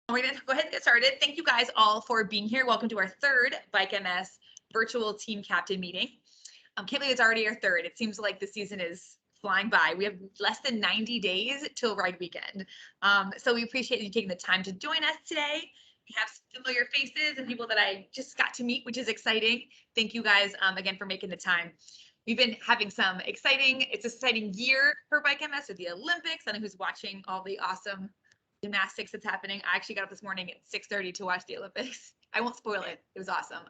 We're going to go ahead and get started. Thank you guys all for being here. Welcome to our third Bike MS virtual team captain meeting. Can't believe it's already our third. It seems like the season is flying by. We have less than 90 days till ride weekend. So we appreciate you taking the time to join us today. We have some familiar faces and people that I just got to meet, which is exciting. Thank you guys again for making the time. We've been having it's an exciting year for Bike MS with the Olympics. I don't know who's watching all the awesome gymnastics that's happening. I actually got up this morning at 6:30 to watch the Olympics. I won't spoil it. It was awesome.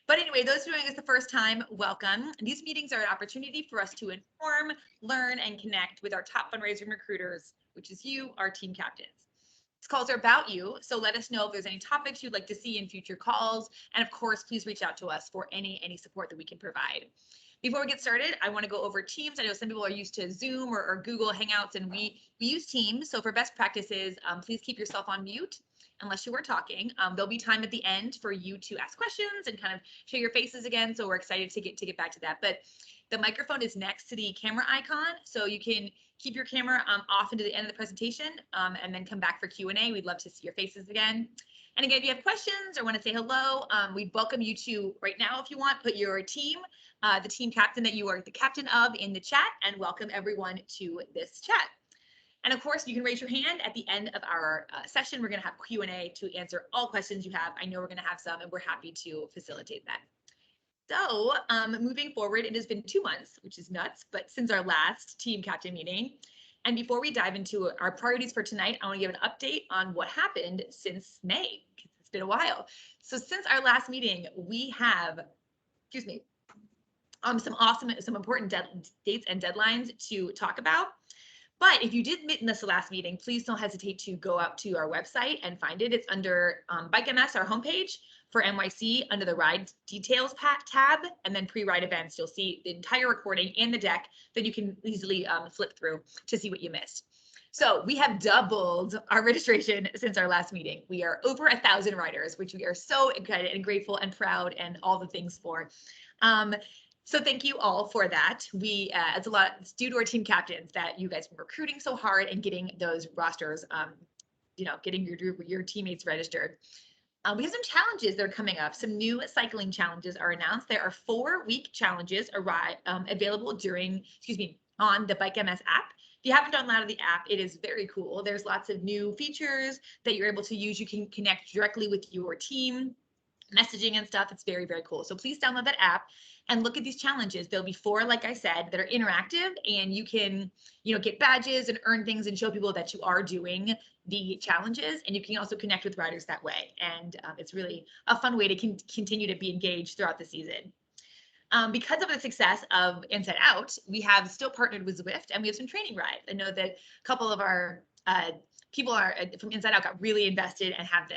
But anyway, those who are doing this the first time, welcome. These meetings are an opportunity for us to inform, learn, and connect with our top fundraising recruiters, which is you, our team captains. These calls are about you, so let us know if there's any topics you'd like to see in future calls. And of course, please reach out to us for any support that we can provide. Before we get started, I want to go over Teams. I know some people are used to Zoom or Google Hangouts, and we use Teams. So for best practices, please keep yourself on mute unless you are talking. There'll be time at the end for you to ask questions and kind of show your faces again. So we're excited to get back to that. But the microphone is next to the camera icon, so you can keep your camera off into the end of the presentation and then come back for Q&A. We'd love to see your faces again. And again, if you have questions or want to say hello, we'd welcome you to right now, if you want, put your team, the team captain that you are the captain of, in the chat, and welcome everyone to this chat. And of course, you can raise your hand at the end of our session. We're going to have Q&A to answer all questions you have. I know we're going to have some, and we're happy to facilitate that. So moving forward, it has been 2 months, which is nuts, but since our last team captain meeting. And before we dive into our priorities for tonight, I want to give an update on what happened since May. It's been a while. So since our last meeting, we have, some important dates and deadlines to talk about. But if you did miss the last meeting, please don't hesitate to go out to our website and find it. It's under Bike MS, our homepage for NYC, under the ride details tab, and then pre-ride events. You'll see the entire recording and the deck that you can easily flip through to see what you missed. So we have doubled our registration since our last meeting. We are over 1,000 riders, which we are so excited and grateful and proud and all the things for. So thank you all for that. It's due to our team captains that you guys have been recruiting so hard and getting those rosters, getting your teammates registered. We have some challenges that are coming up. Some new cycling challenges are announced. There are 4-week challenges available on the Bike MS app. If you haven't downloaded the app, it is very cool. There's lots of new features that you're able to use. You can connect directly with your team, messaging and stuff. It's very, very cool. So please download that app and look at these challenges. There'll be 4, like I said, that are interactive, and you can, get badges and earn things and show people that you are doing the challenges, and you can also connect with riders that way. And it's really a fun way to continue to be engaged throughout the season. Because of the success of Inside Out, we have still partnered with Zwift, and we have some training rides. I know that a couple of our people from Inside Out got really invested and have the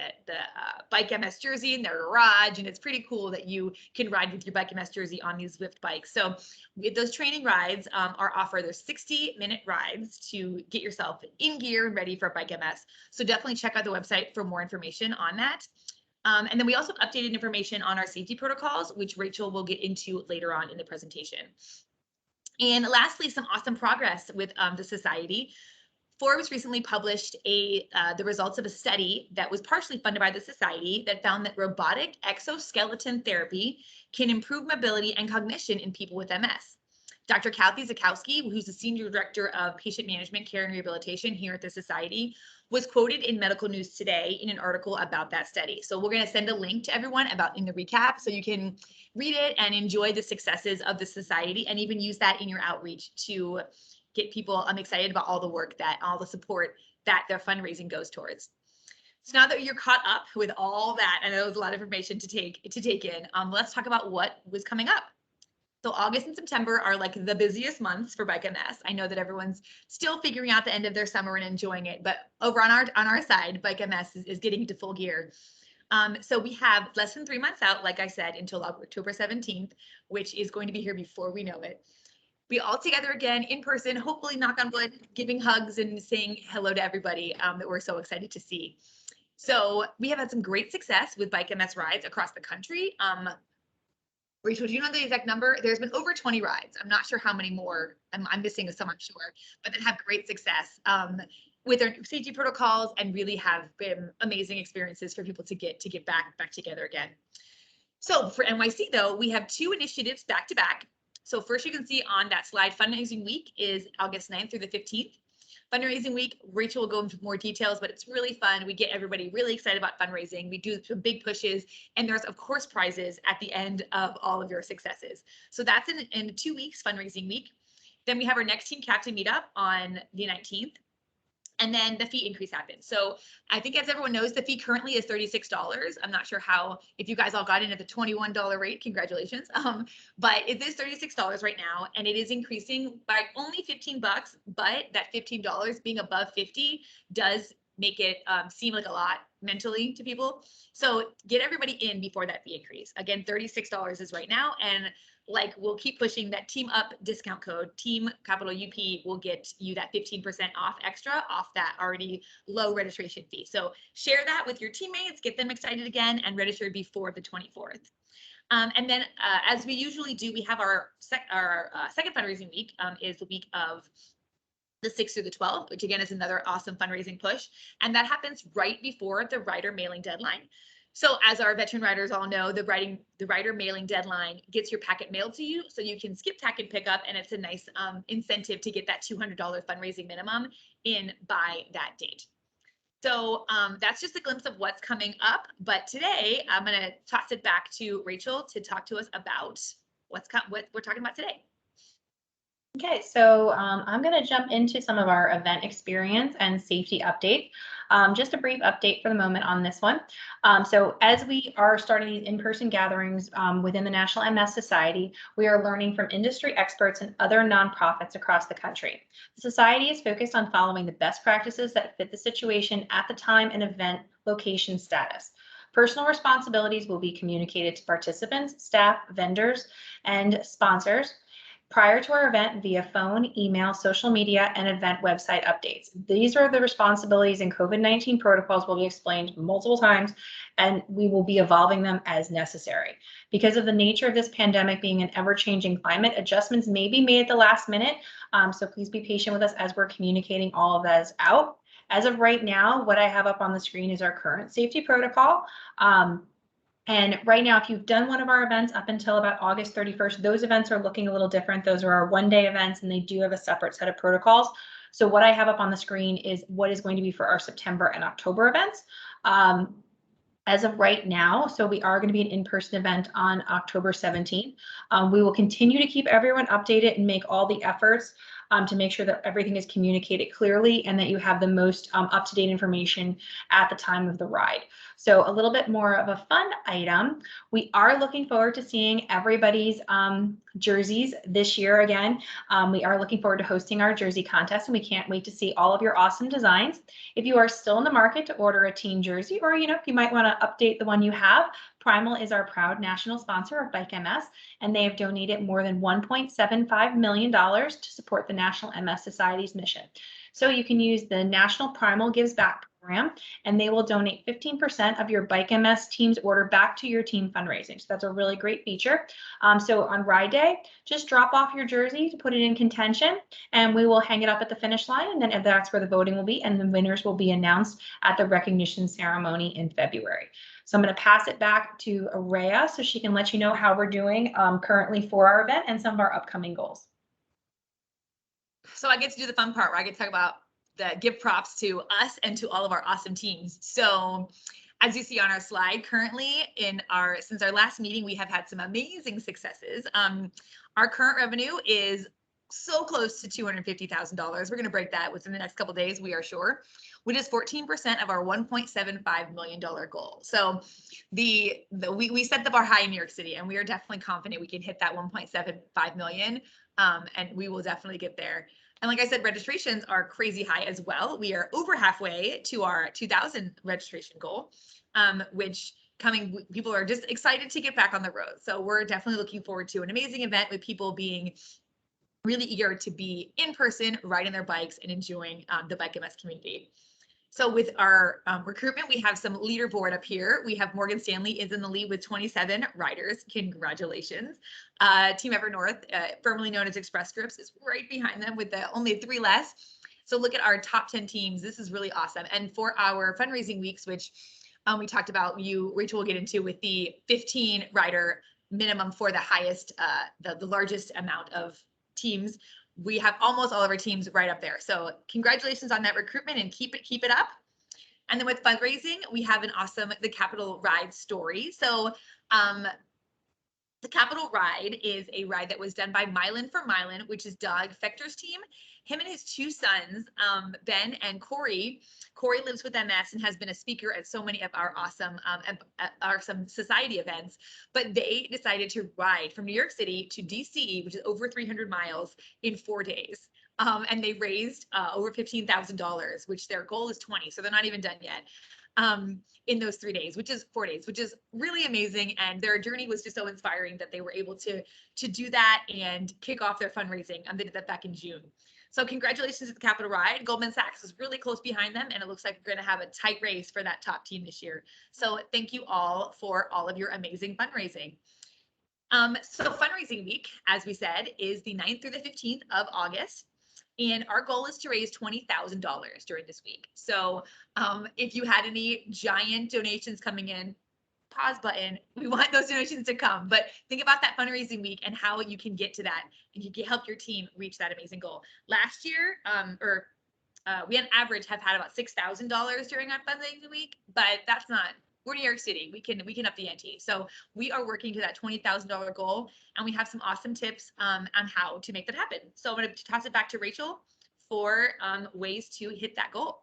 Bike MS jersey in their garage, and it's pretty cool that you can ride with your Bike MS jersey on these Zwift bikes. So with those training rides are offered. There's 60-minute rides to get yourself in gear and ready for Bike MS. So definitely check out the website for more information on that. And then we also have updated information on our safety protocols, which Rachel will get into later on in the presentation. And lastly, some awesome progress with the society. Forbes recently published the results of a study that was partially funded by the society that found that robotic exoskeleton therapy can improve mobility and cognition in people with MS. Dr. Kathy Zakowski, who's the Senior Director of Patient Management, Care, and Rehabilitation here at the Society, was quoted in Medical News Today in an article about that study. So we're going to send a link to everyone in the recap so you can read it and enjoy the successes of the Society, and even use that in your outreach to get people excited about all the support that their fundraising goes towards. So now that you're caught up with all that, I know it was a lot of information to take in, let's talk about what was coming up. So August and September are like the busiest months for Bike MS. I know that everyone's still figuring out the end of their summer and enjoying it, but over on our side, Bike MS is getting into full gear. So we have less than 3 months out, like I said, until October 17th, which is going to be here before we know it. Be all together again in person, hopefully, knock on wood, giving hugs and saying hello to everybody that we're so excited to see. So we have had some great success with Bike MS rides across the country. Rachel, do you know the exact number? There's been over 20 rides. I'm not sure how many more. I'm missing some, I'm sure, but that have great success. with our safety protocols, and really have been amazing experiences for people to get back together again. So for NYC though, we have 2 initiatives back to back. So first, you can see on that slide, Fundraising Week is August 9th through the 15th. Fundraising Week, Rachel will go into more details, but it's really fun. We get everybody really excited about fundraising. We do some big pushes, and there's of course prizes at the end of all of your successes. So that's in 2 weeks, Fundraising Week. Then we have our next Team Captain meetup on the 19th. And then the fee increase happens. So I think, as everyone knows, the fee currently is $36. I'm not sure if you guys all got in at the $21 rate, congratulations. But it is $36 right now, and it is increasing by only 15 bucks, but that $15 being above 50 does make it seem like a lot mentally to people. So get everybody in before that fee increase. Again, $36 is right now, and like, we'll keep pushing that Team Up discount code, Team capital UP, will get you that 15% off extra off that already low registration fee. So share that with your teammates, get them excited again, and register before the 24th. And then, as we usually do, we have our second fundraising week is the week of the 6th through the 12th, which again is another awesome fundraising push. And that happens right before the rider mailing deadline. So as our veteran riders all know, the rider mailing deadline gets your packet mailed to you, so you can skip packet pickup, and it's a nice incentive to get that $200 fundraising minimum in by that date. So that's just a glimpse of what's coming up. But today I'm going to toss it back to Rachel to talk to us about what we're talking about today. Okay, so I'm going to jump into some of our event experience and safety update. Just a brief update for the moment on this one. So as we are starting these in-person gatherings within the National MS Society, we are learning from industry experts and other nonprofits across the country. The Society is focused on following the best practices that fit the situation at the time and event location status. Personal responsibilities will be communicated to participants, staff, vendors, and sponsors prior to our event via phone, email, social media, and event website updates. These are the responsibilities, and COVID-19 protocols will be explained multiple times, and we will be evolving them as necessary. Because of the nature of this pandemic being an ever-changing climate, adjustments may be made at the last minute, so please be patient with us as we're communicating all of those out. As of right now, what I have up on the screen is our current safety protocol. And right now, if you've done one of our events up until about August 31st, those events are looking a little different. Those are our one-day events, and they do have a separate set of protocols. So what I have up on the screen is what is going to be for our September and October events. As of right now, so we are going to be an in-person event on October 17th. We will continue to keep everyone updated and make all the efforts to make sure that everything is communicated clearly and that you have the most up-to-date information at the time of the ride. So a little bit more of a fun item. We are looking forward to seeing everybody's jerseys this year again. We are looking forward to hosting our jersey contest, and we can't wait to see all of your awesome designs. If you are still in the market to order a team jersey, or you might want to update the one you have, Primal is our proud national sponsor of Bike MS, and they have donated more than $1.75 million to support the National MS Society's mission. So you can use the National Primal Gives Back program, and they will donate 15% of your Bike MS team's order back to your team fundraising. So that's a really great feature. So on ride day, just drop off your jersey to put it in contention, and we will hang it up at the finish line, and then that's where the voting will be, and the winners will be announced at the recognition ceremony in February. So I'm going to pass it back to Araya so she can let you know how we're doing currently for our event and some of our upcoming goals. So I get to do the fun part where I get to talk about give props to us and to all of our awesome teams. So as you see on our slide, currently since our last meeting, we have had some amazing successes. Our current revenue is so close to $250,000. We're going to break that within the next couple of days, we are sure, which is 14% of our $1.75 million goal. So we set the bar high in New York City, and we are definitely confident we can hit that 1.75 million, and we will definitely get there. And like I said, registrations are crazy high as well. We are over halfway to our 2,000 registration goal, which people are just excited to get back on the road. So we're definitely looking forward to an amazing event with people being really eager to be in person, riding their bikes and enjoying the Bike MS community. So with our recruitment, we have some leaderboard up here. We have Morgan Stanley is in the lead with 27 riders. Congratulations. Team Evernorth, formerly known as Express Scripts, is right behind them with only 3 less. So look at our top 10 teams. This is really awesome. And for our fundraising weeks, which we talked about, Rachel will get into with the 15 rider minimum for the highest, the largest amount of teams. We have almost all of our teams right up there. So congratulations on that recruitment and keep it up. And then with fundraising, we have an awesome, the Capital Ride story. So the Capital Ride is a ride that was done by Mylan for Mylan, which is Doug Fechter's team. Him and his two sons, Ben and Corey. Corey lives with MS and has been a speaker at so many of our awesome society events. But they decided to ride from New York City to DC, which is over 300 miles, in 4 days. And they raised over $15,000, which their goal is 20, so they're not even done yet. In those 3 days, which is 4 days, which is really amazing. And their journey was just so inspiring that they were able to do that and kick off their fundraising. They did that back in June. So congratulations to the Capital Ride. Goldman Sachs is really close behind them, and it looks like we're going to have a tight race for that top team this year. So thank you all for all of your amazing fundraising. So fundraising week, as we said, is the 9th through the 15th of August. And our goal is to raise $20,000 during this week. So if you had any giant donations coming in, pause button. We want those donations to come. But think about that fundraising week and how you can get to that and you can help your team reach that amazing goal. Last year, we on average have had about $6,000 during our fundraising week, but that's not. We're New York City. We can up the ante. So we are working to that $20,000 goal, and we have some awesome tips on how to make that happen. So I'm going to toss it back to Rachel for ways to hit that goal.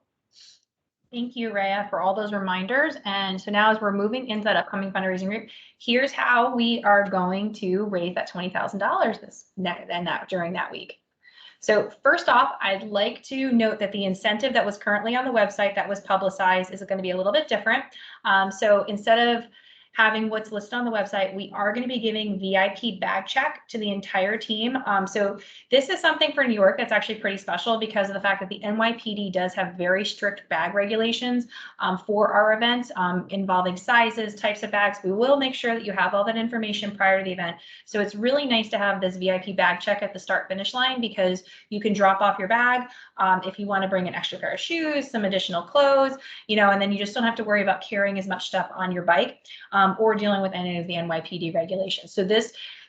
Thank you, Rhea, for all those reminders. And so now as we're moving into that upcoming fundraising week, here's how we are going to raise that $20,000 during that week. So first off, I'd like to note that the incentive that was currently on the website that was publicized is going to be a little bit different. So instead of having what's listed on the website, we are going to be giving VIP bag check to the entire team. So this is something for New York that's actually pretty special because of the fact that the NYPD does have very strict bag regulations for our events involving sizes, types of bags. We will make sure that you have all that information prior to the event. So it's really nice to have this VIP bag check at the start finish line because you can drop off your bag if you want to bring an extra pair of shoes, some additional clothes, and then you just don't have to worry about carrying as much stuff on your bike. Or dealing with any of the NYPD regulations. So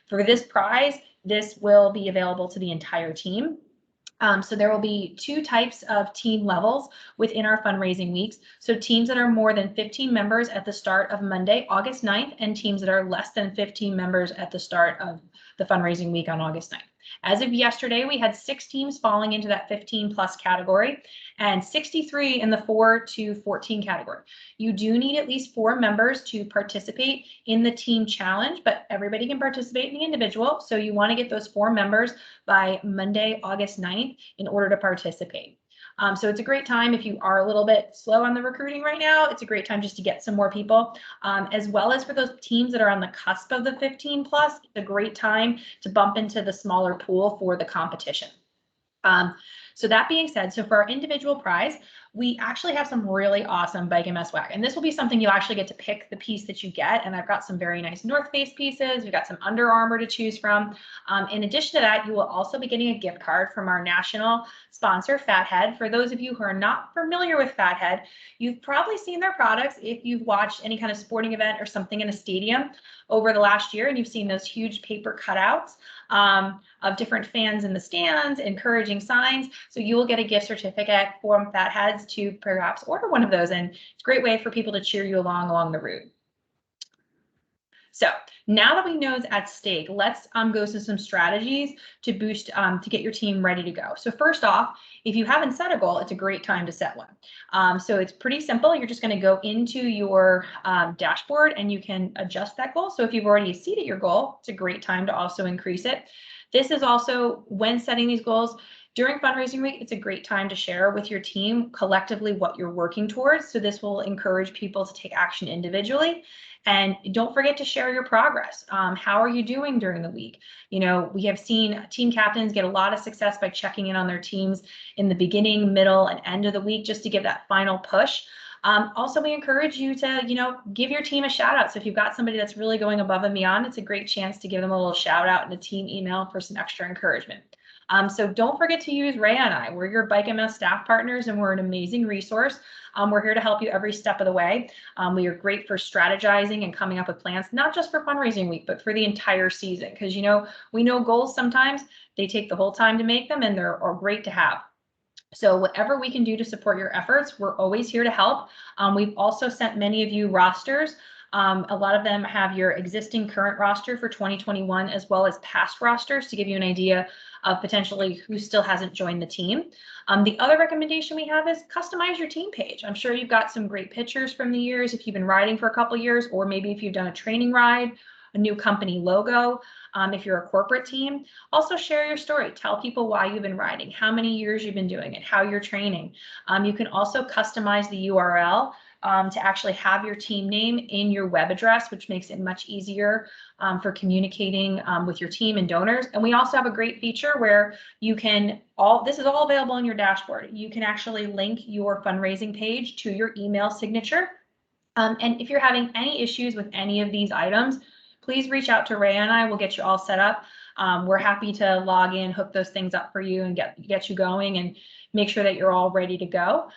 for this prize, this will be available to the entire team. So there will be 2 types of team levels within our fundraising weeks. So teams that are more than 15 members at the start of Monday, August 9th, and teams that are less than 15 members at the start of the fundraising week on August 9th. As of yesterday, we had 6 teams falling into that 15 plus category and 63 in the 4 to 14 category. You do need at least 4 members to participate in the team challenge, but everybody can participate in the individual. So you want to get those 4 members by Monday, August 9th in order to participate. So it's a great time if you are a little bit slow on the recruiting right now. It's a great time just to get some more people, as well as for those teams that are on the cusp of the 15 plus. It's a great time to bump into the smaller pool for the competition. So that being said, so for our individual prize, we actually have some really awesome Bike MS swag. And this will be something you actually get to pick the piece that you get. And I've got some very nice North Face pieces. We've got some Under Armour to choose from. In addition to that, you will also be getting a gift card from our national sponsor, Fathead. For those of you who are not familiar with Fathead, you've probably seen their products if you've watched any kind of sporting event or something in a stadium over the last year, and you've seen those huge paper cutouts of different fans in the stands, encouraging signs. So you will get a gift certificate from Fatheads to perhaps order one of those, and it's a great way for people to cheer you along the route. So now that we know it's at stake, let's go through some strategies to boost, to get your team ready to go. So first off, if you haven't set a goal, it's a great time to set one. So it's pretty simple. You're just going to go into your dashboard and you can adjust that goal. So if you've already exceeded your goal, it's a great time to also increase it. This is also when setting these goals. During fundraising week, it's a great time to share with your team collectively what you're working towards. So this will encourage people to take action individually. And don't forget to share your progress. How are you doing during the week? We have seen team captains get a lot of success by checking in on their teams in the beginning, middle, and end of the week just to give that final push. Also, we encourage you to, give your team a shout out. So if you've got somebody that's really going above and beyond, it's a great chance to give them a little shout out in a team email for some extra encouragement. So don't forget to use Ray and I. We're your Bike MS staff partners, and we're an amazing resource. We're here to help you every step of the way. We are great for strategizing and coming up with plans, not just for fundraising week, but for the entire season. Because, you know, we know goals sometimes they take the whole time to make them, and they're great to have. So whatever we can do to support your efforts, we're always here to help. We've also sent many of you rosters. A lot of them have your existing current roster for 2021, as well as past rosters to give you an idea of potentially who still hasn't joined the team. The other recommendation we have is customize your team page. I'm sure you've got some great pictures from the years if you've been riding for a couple years, or maybe if you've done a training ride, a new company logo. If you're a corporate team, also share your story. Tell people why you've been riding, how many years you've been doing it, how you're training. You can also customize the URL to actually have your team name in your web address, which makes it much easier for communicating with your team and donors. And we also have a great feature where you can this is all available on your dashboard. You can actually link your fundraising page to your email signature. And if you're having any issues with any of these items, please reach out to Ray and I. We'll get you all set up. We're happy to log in, hook those things up for you, and get you going and make sure that you're all ready to go.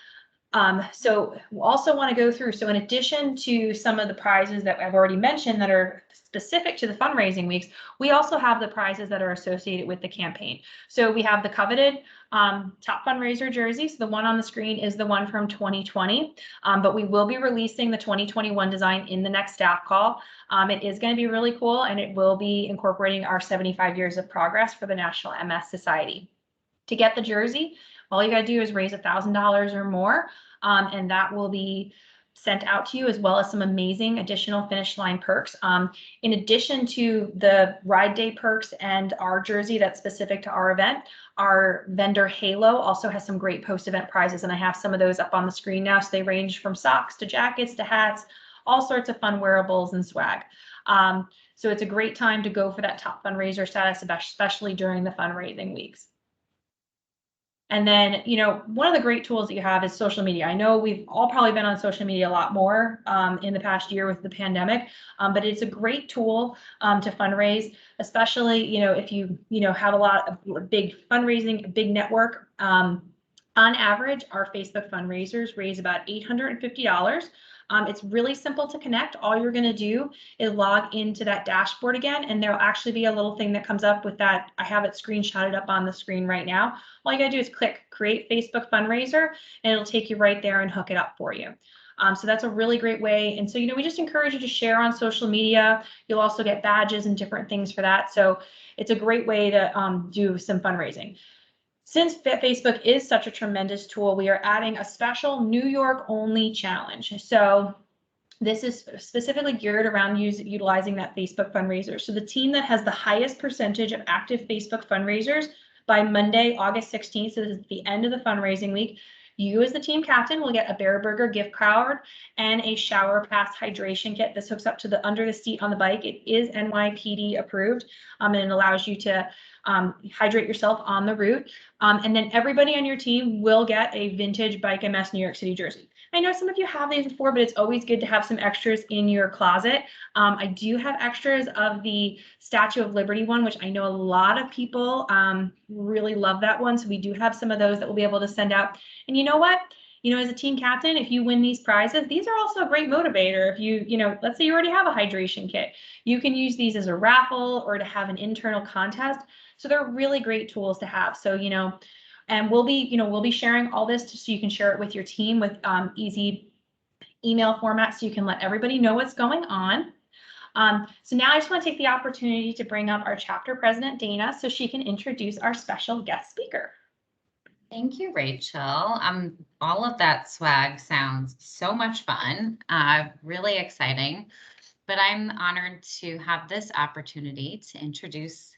So we'll also want to go through. So in addition to some of the prizes that I've already mentioned that are specific to the fundraising weeks, we also have the prizes that are associated with the campaign. So we have the coveted top fundraiser jersey. So the one on the screen is the one from 2020, but we will be releasing the 2021 design in the next staff call. It is going to be really cool, and it will be incorporating our 75 years of progress for the National MS Society. To get the jersey, all you got to do is raise $1,000 or more, and that will be sent out to you, as well as some amazing additional finish line perks. In addition to the ride day perks and our jersey that's specific to our event, our vendor Halo also has some great post-event prizes, and I have some of those up on the screen now. So they range from socks to jackets to hats, all sorts of fun wearables and swag. So it's a great time to go for that top fundraiser status, especially during the fundraising weeks. And then, you know, one of the great tools that you have is social media. I know we've all probably been on social media a lot more in the past year with the pandemic, but it's a great tool to fundraise, especially, you know, if you have a lot of big fundraising, a big network. On average, our Facebook fundraisers raise about $850. It's really simple to connect. All you're going to do is log into that dashboard again, and there'll actually be a little thing that comes up with that. I have it screenshotted up on the screen right now. All you got to do is click Create Facebook Fundraiser, and it'll take you right there and hook it up for you. So that's a really great way. And so, you know, we just encourage you to share on social media. You'll also get badges and different things for that. So it's a great way to do some fundraising. Since Facebook is such a tremendous tool, we are adding a special New York only challenge. So this is specifically geared around utilizing that Facebook fundraiser. So the team that has the highest percentage of active Facebook fundraisers by Monday, August 16th, so this is the end of the fundraising week, you as the team captain will get a Bear Burger gift card and a shower pass hydration kit. This hooks up to the under the seat on the bike. It is NYPD approved, and it allows you to hydrate yourself on the route. And then everybody on your team will get a vintage Bike MS New York City jersey. I know some of you have these before, but it's always good to have some extras in your closet. I do have extras of the Statue of Liberty one, which I know a lot of people really love that one. So we do have some of those that we'll be able to send out. And you know what? You know, as a team captain, if you win these prizes, these are also a great motivator. If you know, let's say you already have a hydration kit, you can use these as a raffle or to have an internal contest. So they're really great tools to have. So, you know, and we'll be sharing all this so you can share it with your team with easy email format so you can let everybody know what's going on. So now I just want to take the opportunity to bring up our chapter president, Dana, so she can introduce our special guest speaker. Thank you, Rachel. All of that swag sounds so much fun, really exciting, but I'm honored to have this opportunity to introduce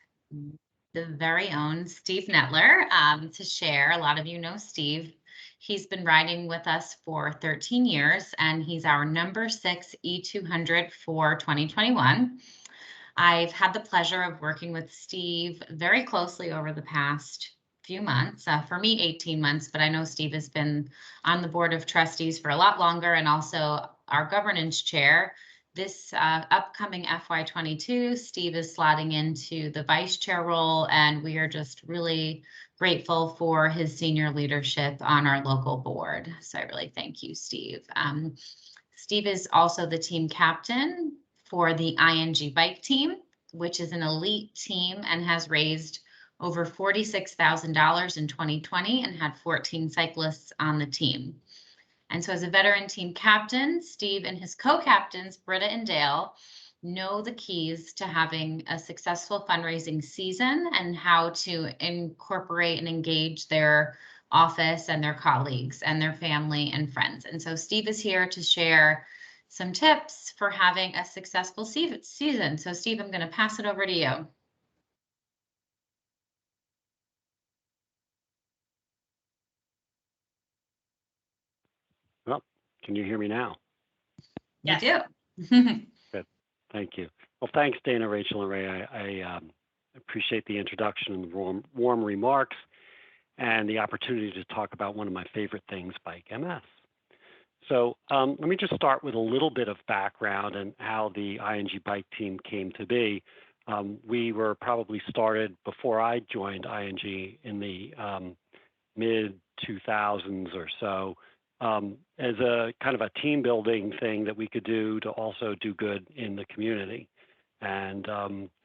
the very own Steve Nettler to share. A lot of you know Steve. He's been riding with us for 13 years, and he's our number 6 E200 for 2021. I've had the pleasure of working with Steve very closely over the past few months, for me 18 months, but I know Steve has been on the board of trustees for a lot longer, and also our governance chair this upcoming FY22, Steve is slotting into the vice chair role, and we are just really grateful for his senior leadership on our local board. So I really thank you, Steve. Steve is also the team captain for the ING bike team, which is an elite team and has raised over $46,000 in 2020 and had 14 cyclists on the team. And so as a veteran team captain, Steve and his co-captains, Britta and Dale, know the keys to having a successful fundraising season and how to incorporate and engage their office and their colleagues and their family and friends. And so Steve is here to share some tips for having a successful season. So Steve, I'm going to pass it over to you. Well, can you hear me now? Yes. You do. Good. Thank you. Well, thanks, Dana, Rachel, and Ray. I appreciate the introduction and the warm remarks and the opportunity to talk about one of my favorite things, Bike MS. So let me just start with a little bit of background and how the ING bike team came to be. We were probably started before I joined ING in the mid-2000s or so, as a kind of a team building thing that we could do to also do good in the community. And,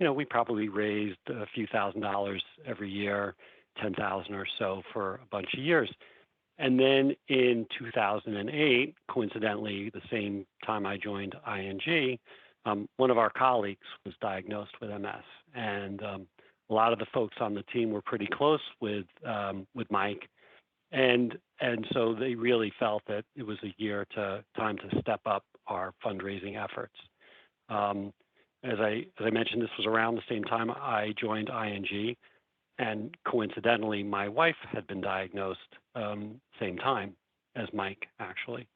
we probably raised a few $1,000s every year, 10,000 or so for a bunch of years. And then in 2008, coincidentally, the same time I joined ING, one of our colleagues was diagnosed with MS. And a lot of the folks on the team were pretty close with Mike. And so they really felt that it was time to step up our fundraising efforts. As I mentioned, this was around the same time I joined ING, and coincidentally, my wife had been diagnosed same time as Mike, actually.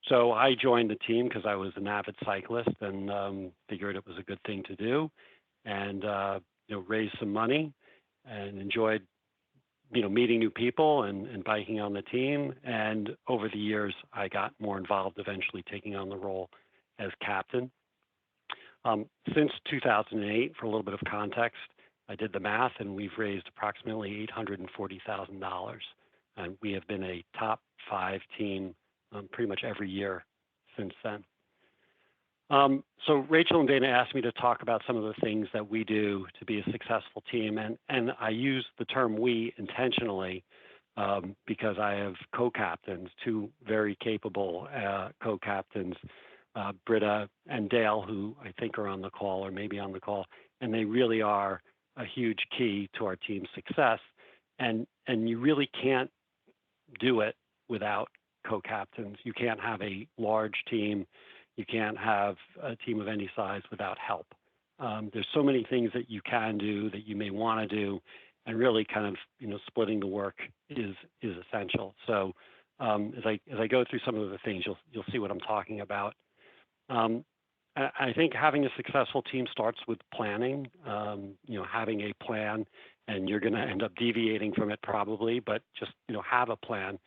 So I joined the team because I was an avid cyclist and figured it was a good thing to do, and raised some money and enjoyed meeting new people and biking on the team. And over the years, I got more involved, eventually taking on the role as captain. Since 2008, for a little bit of context, I did the math, and we've raised approximately $840,000. And we have been a top 5 team pretty much every year since then. So Rachel and Dana asked me to talk about some of the things that we do to be a successful team. And I use the term we intentionally because I have co-captains, 2 very capable co-captains, Britta and Dale, who I think are on the call or maybe on the call, and they really are a huge key to our team's success. And you really can't do it without co-captains. You can't have a large team. You can't have a team of any size without help. There's so many things that you can do that you may want to do, and really kind of splitting the work is essential. So as I go through some of the things, you'll see what I'm talking about. I think having a successful team starts with planning. Having a plan, and you're going to end up deviating from it probably, but just have a plan.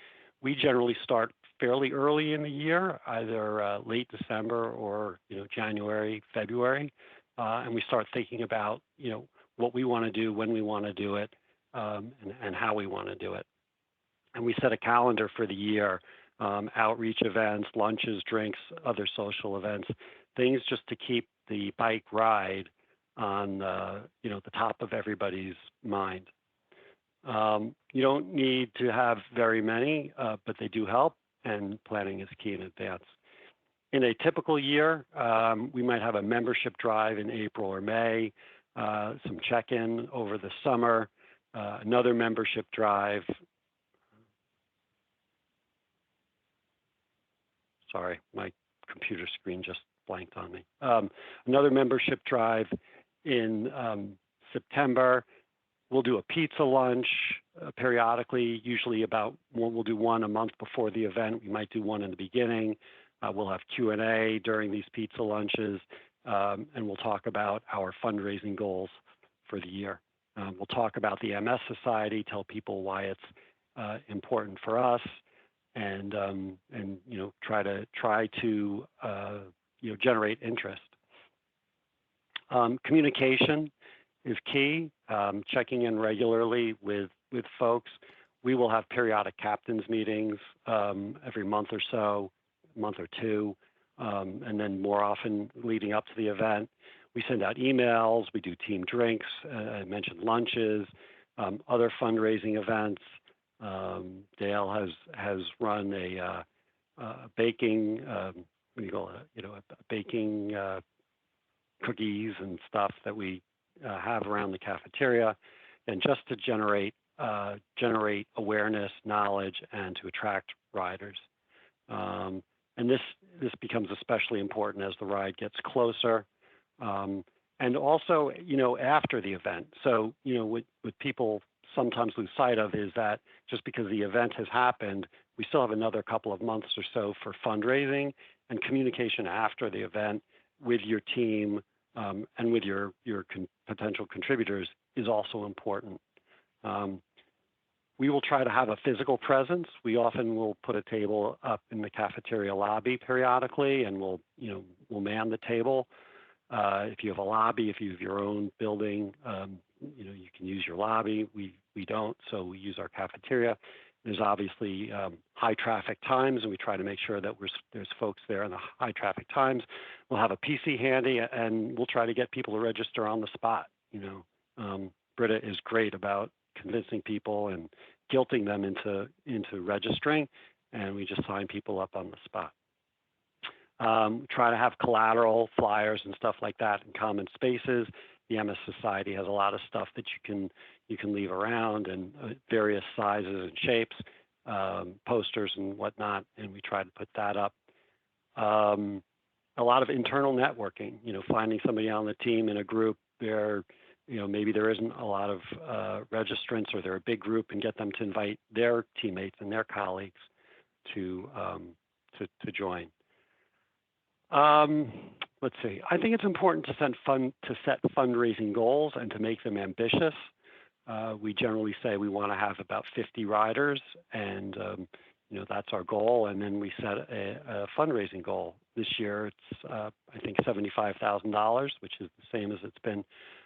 We generally start fairly early in the year, either late December or January, February, and we start thinking about what we want to do, when we want to do it, and how we want to do it. And we set a calendar for the year, outreach events, lunches, drinks, other social events, things just to keep the bike ride on the top of everybody's mind. You don't need to have very many, but they do help, and planning is key in advance. In a typical year, we might have a membership drive in April or May, some check-in over the summer, another membership drive. Sorry, my computer screen just blanked on me. Another membership drive in September. We'll do a pizza lunch periodically, usually we'll do one a month before the event. We might do one in the beginning. We'll have Q&A during these pizza lunches, and we'll talk about our fundraising goals for the year. We'll talk about the MS Society, tell people why it's important for us, and try to generate interest. Communication is key. Checking in regularly with folks. We will have periodic captains meetings every month or so, month or two, and then more often leading up to the event. We send out emails. We do team drinks. I mentioned lunches, other fundraising events. Dale has run a baking, baking cookies and stuff that we have around the cafeteria, and just to generate awareness, knowledge, and to attract riders. And this becomes especially important as the ride gets closer, and also after the event. So what people sometimes lose sight of is that just because the event has happened, we still have another couple of months or so for fundraising, and communication after the event with your team and with your potential contributors is also important. We will try to have a physical presence. We often will put a table up in the cafeteria lobby periodically, and we'll man the table. If you have a lobby, if you have your own building, you can use your lobby. We don't, so we use our cafeteria. There's obviously high traffic times, and we try to make sure that there's folks there in the high traffic times. We'll have a PC handy, and we'll try to get people to register on the spot. Britta is great about convincing people and guilting them into registering, and we just sign people up on the spot. Try to have collateral, flyers, and stuff like that in common spaces. The MS Society has a lot of stuff that you can leave around, and various sizes and shapes, posters and whatnot, and we try to put that up. A lot of internal networking, finding somebody on the team in a group where maybe there isn't a lot of registrants, or they're a big group, and get them to invite their teammates and their colleagues to join. Let's see. I think it's important to set fundraising goals and to make them ambitious. We generally say we want to have about 50 riders, and that's our goal. And then we set a fundraising goal. This year, it's I think $75,000, which is the same as it's been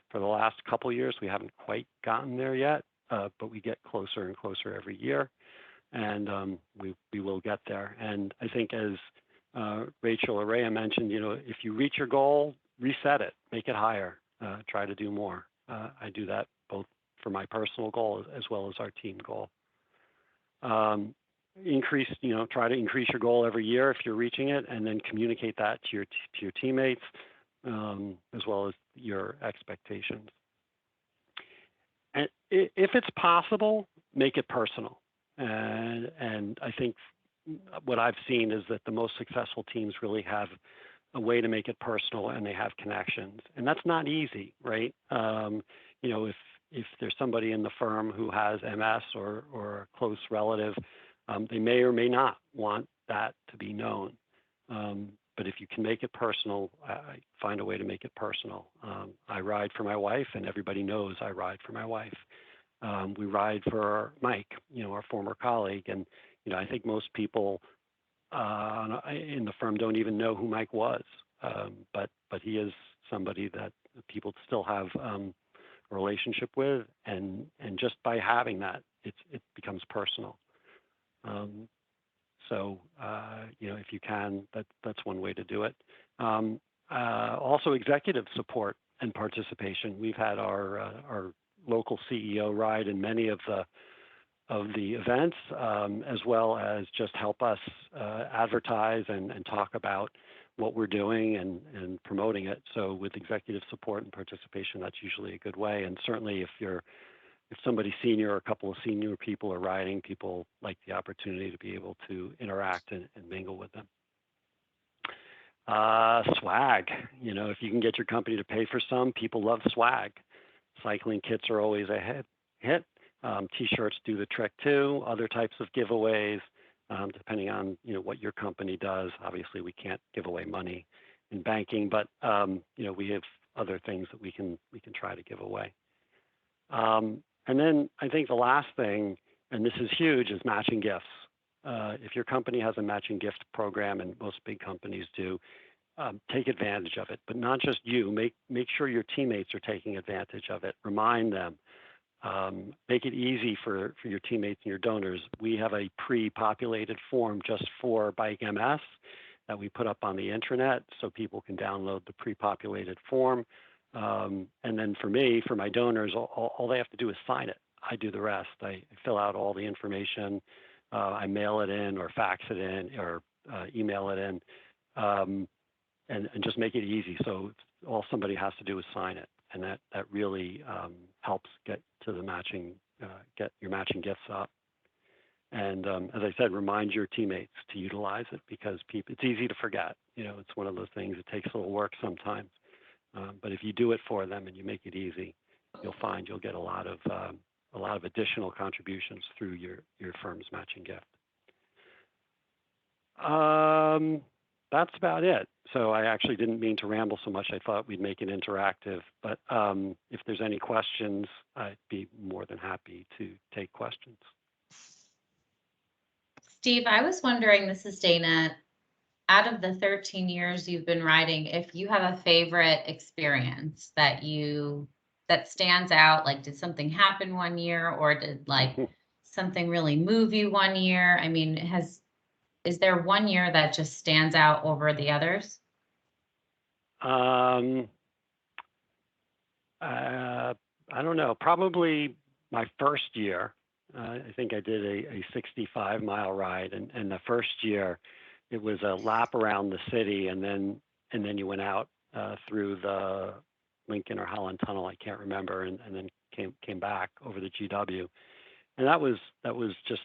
for the last couple of years. We haven't quite gotten there yet, but we get closer and closer every year, and we will get there. And I think, as Rachel or Rhea mentioned, if you reach your goal, reset it, make it higher, try to do more. I do that both for my personal goal as well as our team goal. Try to increase your goal every year if you're reaching it, and then communicate that to your teammates, as well as your expectations. And if it's possible, make it personal. And I think what I've seen is that the most successful teams really have a way to make it personal, and they have connections. And that's not easy, right? If there's somebody in the firm who has MS or a close relative, they may or may not want that to be known. But if you can make it personal, I find a way to make it personal. I ride for my wife, and everybody knows I ride for my wife. We ride for Mike, our former colleague, and I think most people in the firm don't even know who Mike was, but he is somebody that people still have a relationship with, and just by having that, it becomes personal. So if you can, that's one way to do it. Also, executive support and participation. We've had our local CEO ride in many of the events, as well as just help us advertise and talk about what we're doing and promoting it. So with executive support and participation, that's usually a good way. And certainly if somebody senior or a couple of senior people are riding, people like the opportunity to be able to interact and mingle with them. Swag, if you can get your company to pay for some, people love swag. Cycling kits are always a hit. T-shirts do the trick too. Other types of giveaways, depending on what your company does. Obviously, we can't give away money in banking, but we have other things that we can try to give away. And then I think the last thing, and this is huge, is matching gifts. If your company has a matching gift program, and most big companies do, take advantage of it, but not just you. Make sure your teammates are taking advantage of it. Remind them. Make it easy for your teammates and your donors. We have a pre-populated form just for Bike MS that we put up on the intranet so people can download the pre-populated form. And then for me, for my donors, all they have to do is sign it. I do the rest. I fill out all the information. I mail it in or fax it in or email it in, and just make it easy. So all somebody has to do is sign it. And that really helps get to the matching, get your matching gifts up. And as I said, remind your teammates to utilize it because it's easy to forget. You know, it's one of those things. It takes a little work sometimes, but if you do it for them and you make it easy, you'll find you'll get a lot of additional contributions through your firm's matching gift. That's about it. So I actually didn't mean to ramble so much. I thought we'd make it interactive, but if there's any questions, I'd be more than happy to take questions. Steve, I was wondering, this is Dana, out of the 13 years you've been writing, if you have a favorite experience that stands out, like did something happen one year or did like something really move you one year? I mean, is there one year that just stands out over the others? I don't know. Probably my first year. I think I did a 65-mile ride, and the first year, it was a lap around the city, and then you went out through the Lincoln or Holland Tunnel. I can't remember, and then came back over the GW, and that was just,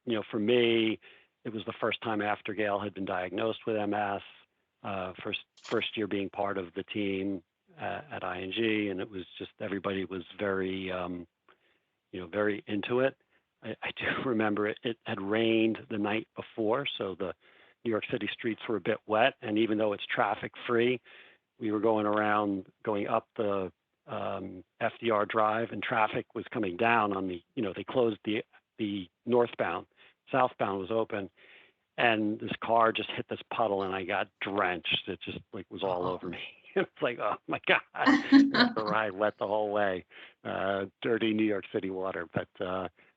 you know, for me. It was the first time after Gail had been diagnosed with MS, first year being part of the team at ING, and it was just everybody was very, very into it. I do remember it had rained the night before, so the New York City streets were a bit wet, and even though it's traffic free, we were going up the FDR Drive, and traffic was coming down on the, they closed the northbound. Southbound was open, and this car just hit this puddle, and I got drenched. It just was all over me. It's like, oh my God, the ride wet the whole way, dirty New York City water. But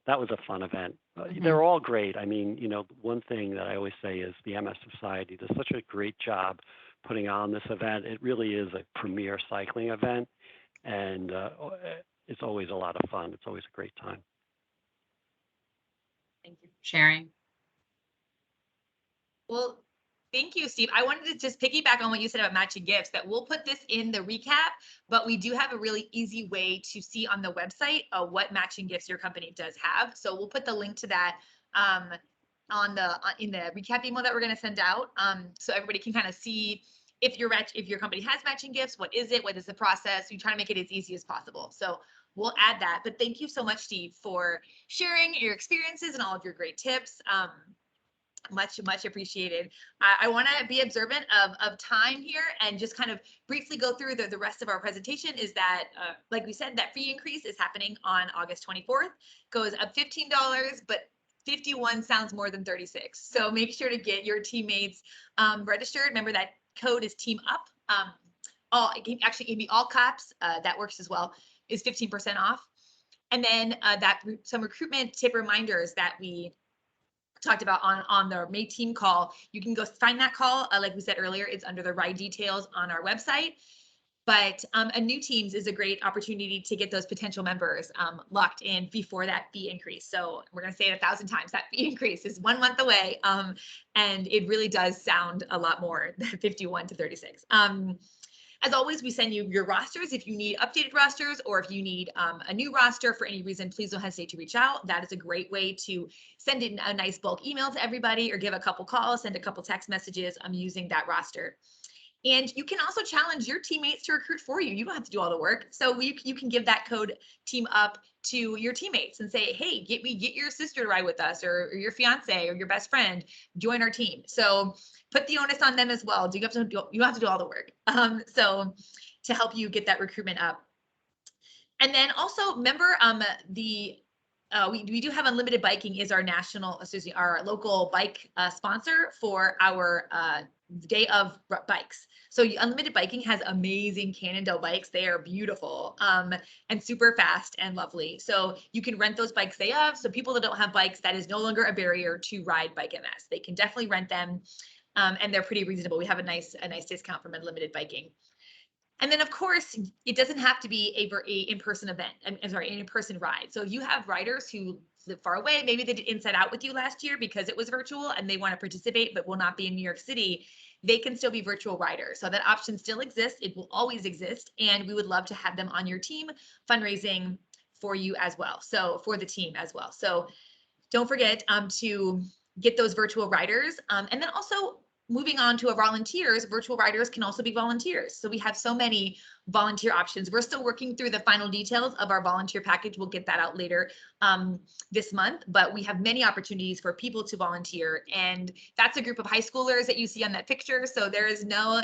that was a fun event. They're all great. I mean, one thing that I always say is the MS Society does such a great job putting on this event. It really is a premier cycling event, and it's always a lot of fun. It's always a great time. Thank you for sharing. Well, thank you, Steve. I wanted to just piggyback on what you said about matching gifts, that we'll put this in the recap, but we do have a really easy way to see on the website what matching gifts your company does have. So we'll put the link to that in the recap email that we're going to send out, so everybody can kind of see if your company has matching gifts, what is it, what is the process. We try to make it as easy as possible. So we'll add that. But thank you so much, Steve, for sharing your experiences and all of your great tips. Much appreciated. I want to be observant of time here and just kind of briefly go through the rest of our presentation. Is that, like we said, that fee increase is happening on August 24th, goes up $15, but 51 sounds more than 36. So make sure to get your teammates registered. Remember that code is team up. Actually gave me all caps. That works as well. Is 15% off. And then some recruitment tip reminders that we talked about on the May team call. You can go find that call. Like we said earlier, it's under the right details on our website. But a new teams is a great opportunity to get those potential members locked in before that fee increase. So we're going to say it 1,000 times, that fee increase is 1 month away. And it really does sound a lot more than 51 to 36. As always, we send you your rosters. If you need updated rosters or if you need a new roster for any reason, please don't hesitate to reach out. That is a great way to send in a nice bulk email to everybody or give a couple calls, send a couple text messages using that roster. And you can also challenge your teammates to recruit for you. You don't have to do all the work. So you can give that code team up to your teammates and say, hey, get your sister to ride with us, or your fiance or your best friend, join our team. So put the onus on them as well. You don't have to do all the work. So to help you get that recruitment up. And then also remember we do have Unlimited Biking is our national, our local bike sponsor for our day of bikes. So Unlimited Biking has amazing Cannondale bikes. They are beautiful and super fast and lovely. So you can rent those bikes day of. So people that don't have bikes, that is no longer a barrier to ride Bike MS. They can definitely rent them and they're pretty reasonable. We have a nice discount from Unlimited Biking. And then, of course, it doesn't have to be a in-person event. I'm sorry, an in-person ride. So if you have riders who live far away, maybe they did Inside Out with you last year because it was virtual and they want to participate but will not be in New York City, they can still be virtual riders. So that option still exists. It will always exist. And we would love to have them on your team fundraising for you as well. So for the team as well. So don't forget to get those virtual riders. And then also, moving on to our volunteers, virtual riders can also be volunteers. So we have so many volunteer options. We're still working through the final details of our volunteer package. We'll get that out later this month, but we have many opportunities for people to volunteer. And that's a group of high schoolers that you see on that picture. So there is no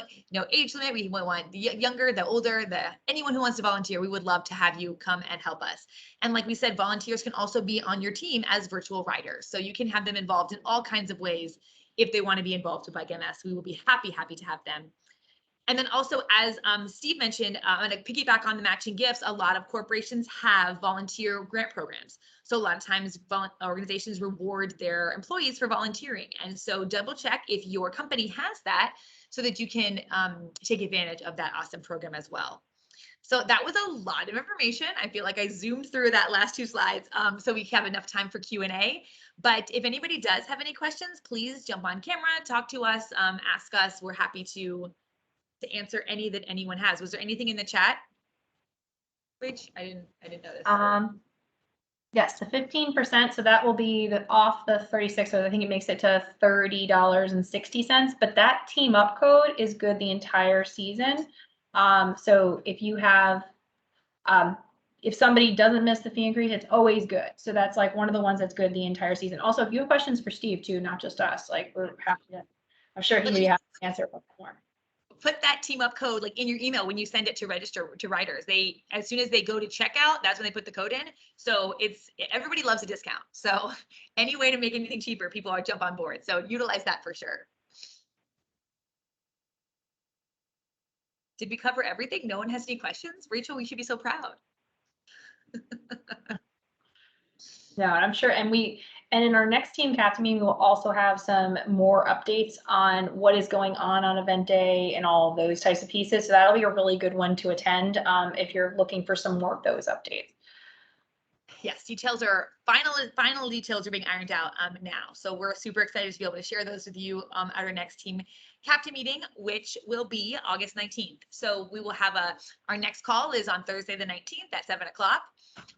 age limit. We want the younger, the older, anyone who wants to volunteer. We would love to have you come and help us. And like we said, volunteers can also be on your team as virtual riders. So you can have them involved in all kinds of ways. If they want to be involved with Bike MS, we will be happy to have them. And then also, as Steve mentioned, I'm going to piggyback on the matching gifts. A lot of corporations have volunteer grant programs. So a lot of times organizations reward their employees for volunteering. And so double check if your company has that so that you can take advantage of that awesome program as well. So that was a lot of information. I feel like I zoomed through that last 2 slides so we have enough time for Q&A. But if anybody does have any questions, please jump on camera, talk to us, ask us. We're happy to answer any that anyone has. Was there anything in the chat? Rach, I didn't know this. Yes, the 15%. So that will be off the 36. So I think it makes it to $30.60. But that team up code is good the entire season. So if you have, if somebody doesn't miss the fee increase, it's always good. So that's like one of the ones that's good the entire season. Also, if you have questions for Steve too, not just us, like we're happy to, I'm sure he would have to answer more. Put that team up code like in your email when you send it to register to writers. They, as soon as they go to checkout, that's when they put the code in. So everybody loves a discount. So any way to make anything cheaper, people are jump on board. So utilize that for sure. Did we cover everything? No one has any questions? Rachel, we should be so proud. No, I'm sure. And in our next team Captain meeting, we'll also have some more updates on what is going on event day and all of those types of pieces. So that'll be a really good one to attend if you're looking for some more of those updates. Yes, final details are being ironed out now. So we're super excited to be able to share those with you at our next team Captain meeting, which will be August 19th. So we will have our next call is on Thursday the 19th at 7 o'clock.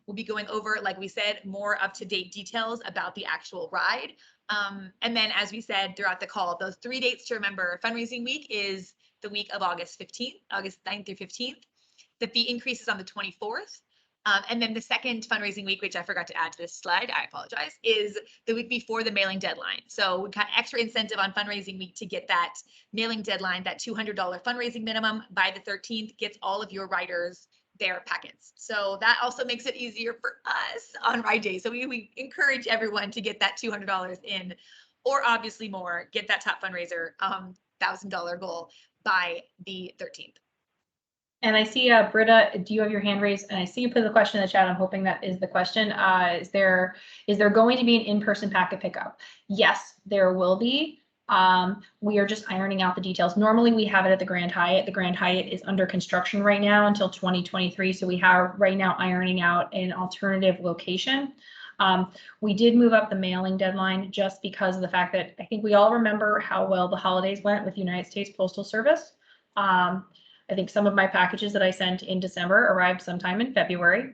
We'll be going over, like we said, more up-to-date details about the actual ride. And then, as we said throughout the call, those 3 dates to remember. Fundraising week is the week of August 15th, August 9th through 15th. The fee increase is on the 24th. And then the second fundraising week, which I forgot to add to this slide, I apologize, is the week before the mailing deadline. So we got extra incentive on fundraising week to get that mailing deadline, that $200 fundraising minimum by the 13th, gets all of your writers their packets. So that also makes it easier for us on ride day. So we encourage everyone to get that $200 in, or obviously more, get that top fundraiser $1,000 goal by the 13th. And I see, Britta, do you have your hand raised? And I see you put the question in the chat. I'm hoping that is the question. Is there going to be an in-person packet pickup? Yes, there will be. We are just ironing out the details. Normally we have it at the Grand Hyatt. The Grand Hyatt is under construction right now until 2023. So we have right now ironing out an alternative location. We did move up the mailing deadline just because of the fact that I think we all remember how well the holidays went with United States Postal Service. I think some of my packages that I sent in December arrived sometime in February.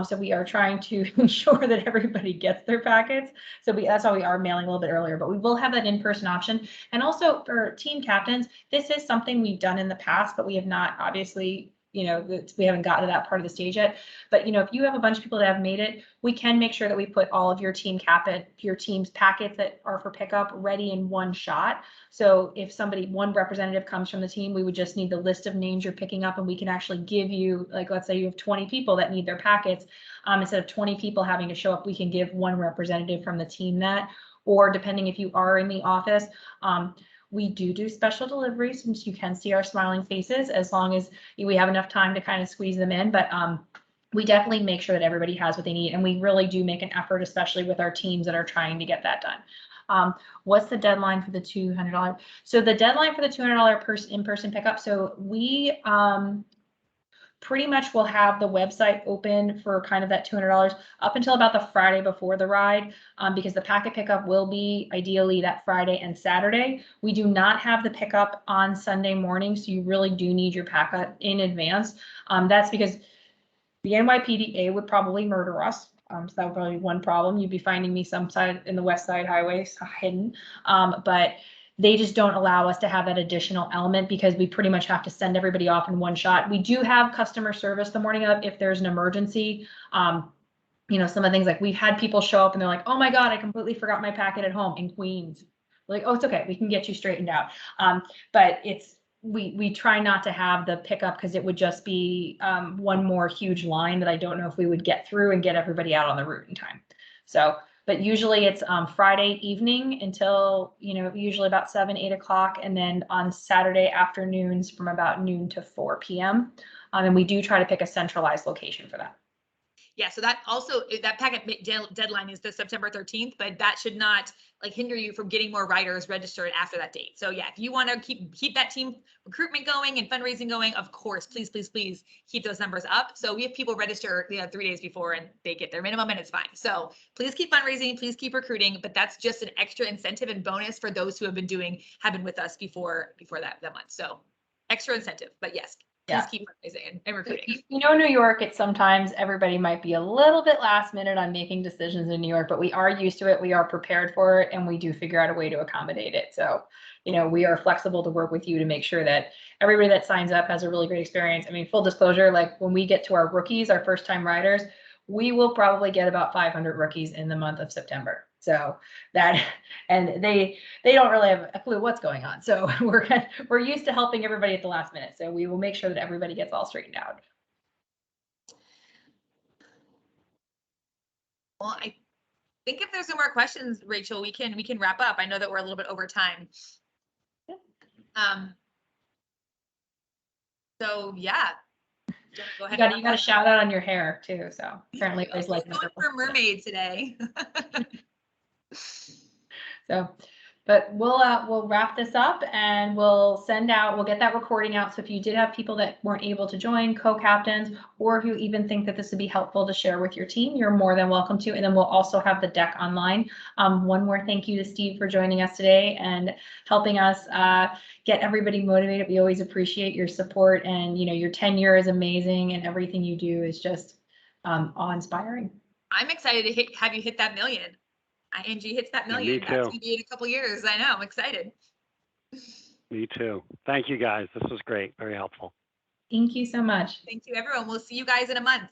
So we are trying to ensure that everybody gets their packets. So that's why we are mailing a little bit earlier, but we will have that in-person option. And also for team captains, this is something we've done in the past, but we have not obviously, we haven't gotten to that part of the stage yet. But, if you have a bunch of people that have made it, we can make sure that we put all of your team's packets that are for pickup ready in one shot. So if one representative comes from the team, we would just need the list of names you're picking up, and we can actually give you, like, let's say you have 20 people that need their packets. Instead of 20 people having to show up, we can give one representative from the team that, or depending if you are in the office, We do special deliveries, since you can see our smiling faces as long as we have enough time to kind of squeeze them in. But we definitely make sure that everybody has what they need. And we really do make an effort, especially with our teams that are trying to get that done. What's the deadline for the $200? So the deadline for the $200 in-person pickup. So we pretty much will have the website open for kind of that $200 up until about the Friday before the ride, because the packet pickup will be ideally that Friday and Saturday. We do not have the pickup on Sunday morning, so you really do need your packet in advance. That's because the NYPDA would probably murder us. So that would probably be one problem. You'd be finding me some side in the West Side Highway hidden. But they just don't allow us to have that additional element because we pretty much have to send everybody off in one shot. We do have customer service the morning of if there's an emergency. You know, some of the things like we've had people show up and they're like, oh my God, I completely forgot my packet at home in Queens. We're like, oh, it's okay. We can get you straightened out. But we try not to have the pickup because it would just be one more huge line that I don't know if we would get through and get everybody out on the route in time. So, but usually it's Friday evening until, you know, usually about 7, 8 o'clock. And then on Saturday afternoons from about noon to 4 p.m. And we do try to pick a centralized location for that. Yeah, so that also, that packet deadline is the September 13th, but that should not like hinder you from getting more riders registered after that date. So yeah, if you want to keep that team recruitment going and fundraising going, of course, please keep those numbers up. So we have people register 3 days before and they get their minimum and it's fine. So please keep fundraising, please keep recruiting, but that's just an extra incentive and bonus for those who have been with us before that month. So extra incentive, but yes. Please keep fundraising and recruiting. You know, New York, it's sometimes everybody might be a little bit last minute on making decisions in New York, but we are used to it. We are prepared for it, and we do figure out a way to accommodate it. So, you know, we are flexible to work with you to make sure that everybody that signs up has a really great experience. I mean, full disclosure, like when we get to our rookies, our first time riders, we will probably get about 500 rookies in the month of September. So that, and they don't really have a clue what's going on. So we're used to helping everybody at the last minute. So we will make sure that everybody gets all straightened out. Well, I think if there's no more questions, Rachel, we can wrap up. I know that we're a little bit over time. So yeah. Go ahead. You got a shout out on your hair too. So apparently there's like for mermaid today. So, but we'll wrap this up and we'll get that recording out. So if you did have people that weren't able to join, co-captains, or who even think that this would be helpful to share with your team, you're more than welcome to. And then we'll also have the deck online. One more thank you to Steve for joining us today and helping us get everybody motivated. We always appreciate your support, and you know, your tenure is amazing and everything you do is just awe-inspiring. I'm excited to have you hit that million. ING hits that million. That's going to be in a couple years. I know. I'm excited. Me too. Thank you, guys. This was great. Very helpful. Thank you so much. Thank you, everyone. We'll see you guys in a month.